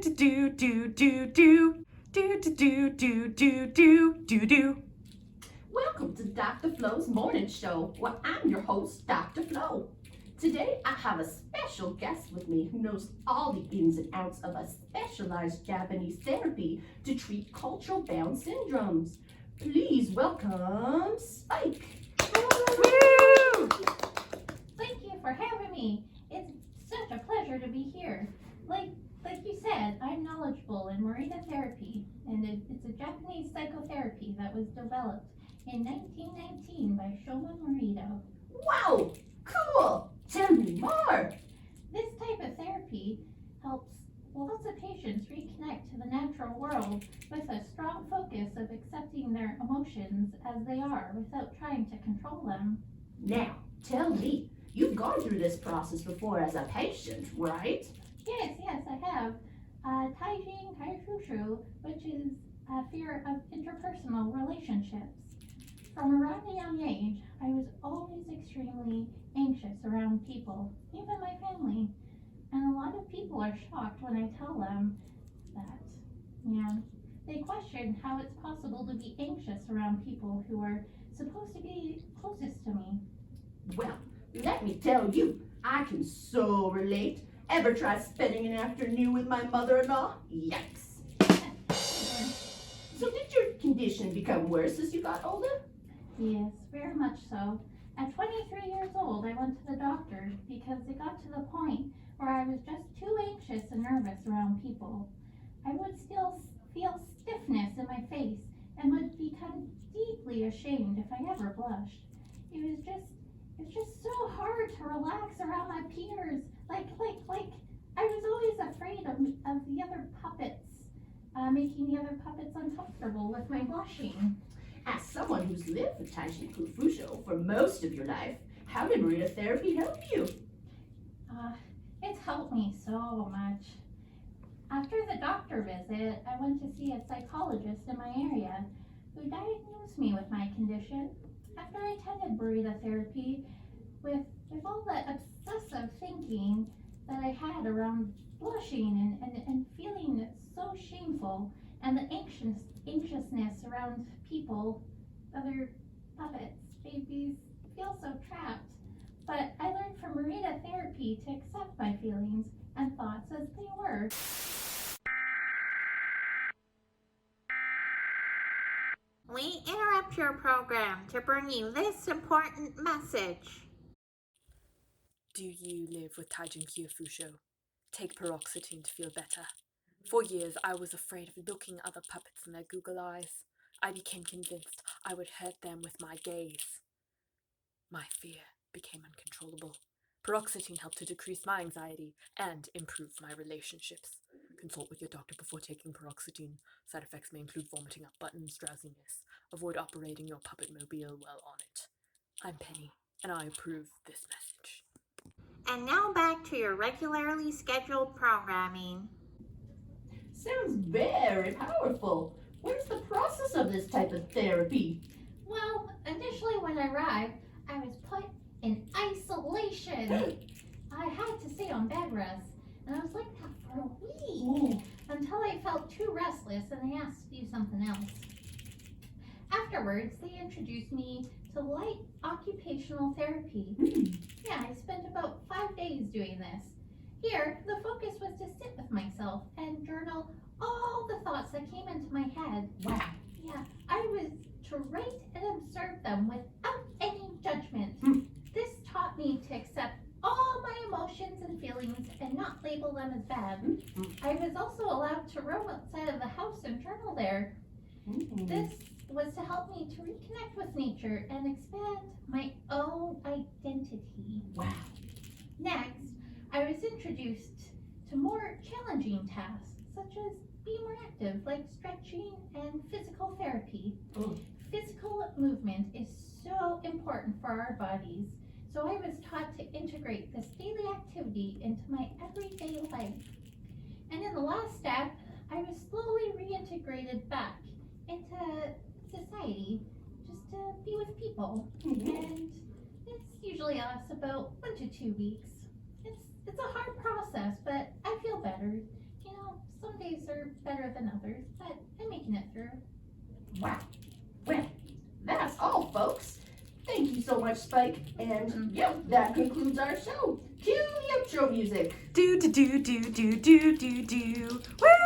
do do do do do do do do do do do do do. Welcome to Dr. Flo's morning show, where I'm your host, Dr. Flo. Today I have a special guest with me who knows all the ins and outs of a specialized Japanese therapy to treat cultural bound syndromes. Please welcome Spike. Woo! Thank you for having me. It's such a pleasure to be here. Like you said, I'm knowledgeable in Morita therapy, and it's a Japanese psychotherapy that was developed in 1919 by Shoman Morita. Wow, cool. Tell me more. This type of therapy helps lots of patients reconnect to the natural world with a strong focus of accepting their emotions as they are without trying to control them. Now, tell me, you've gone through this process before as a patient, right? Yes, I have. Taijin Kyofusho, which is a fear of interpersonal relationships. From around a young age, I was always extremely anxious around people, even my family. And a lot of people are shocked when I tell them that. Yeah, they question how it's possible to be anxious around people who are supposed to be closest to me. Well, let me tell you, I can so relate. Ever try spending an afternoon with my mother-in-law? Yikes. So did your condition become worse as you got older? Yes, very much so. At 23 years old, I went to the doctor because it got to the point where I was just too anxious and nervous around people. I would still feel stiffness in my face and would become deeply ashamed if I ever blushed. It was just so hard to relax around my peers. Like I was always afraid of the other puppets, making the other puppets uncomfortable with my blushing. As someone who's lived with Taijin Kyofusho for most of your life, how did Morita therapy help you? It's helped me so much. After the doctor visit, I went to see a psychologist in my area who diagnosed me with my condition. After I attended Morita therapy, with all the obsessive thinking that I had around blushing and feeling so shameful, and the anxiousness around people, other puppets, babies, feel so trapped. But I learned from Morita therapy to accept my feelings and thoughts as they were. We interrupt your program to bring you this important message. Do you live with Taijin Kyofusho? Take paroxetine to feel better. For years, I was afraid of looking other puppets in their Google eyes. I became convinced I would hurt them with my gaze. My fear became uncontrollable. Paroxetine helped to decrease my anxiety and improve my relationships. Consult with your doctor before taking paroxetine. Side effects may include vomiting up buttons, drowsiness. Avoid operating your puppet mobile while on it. I'm Penny, and I approve this message. And now back to your regularly scheduled programming. Sounds very powerful. Where's the process of this type of therapy? Well, initially when I arrived, I was put in isolation. I had to stay on bed rest, and I was like that for a week until I felt too restless and they asked to do something else. Afterwards, they introduced me to light occupational therapy. Yeah, I spent about 5 days doing this. Here, the focus was to sit with myself and journal all the thoughts that came into my head. Wow. Yeah, I was to write and observe them without any judgment. This taught me to accept all my emotions and feelings and not label them as bad. I was also allowed to roam outside of the house and journal there. This was to help me to reconnect with nature and expand my own identity. Wow. Next, I was introduced to more challenging tasks, such as being more active, like stretching and physical therapy. Physical movement is so important for our bodies, so I was taught to integrate this daily activity into my everyday life. And in the last step, I was slowly reintegrated back into society, just to be with people. And it's usually lasts about 1 to 2 weeks. It's a hard process, but I feel better. You know, some are better than others, but I'm making it through. Wow. Well, that's all, folks. Thank you so much, Spike. And yep, that concludes our show. Cue the outro music. Do do do do do do do do. Woo!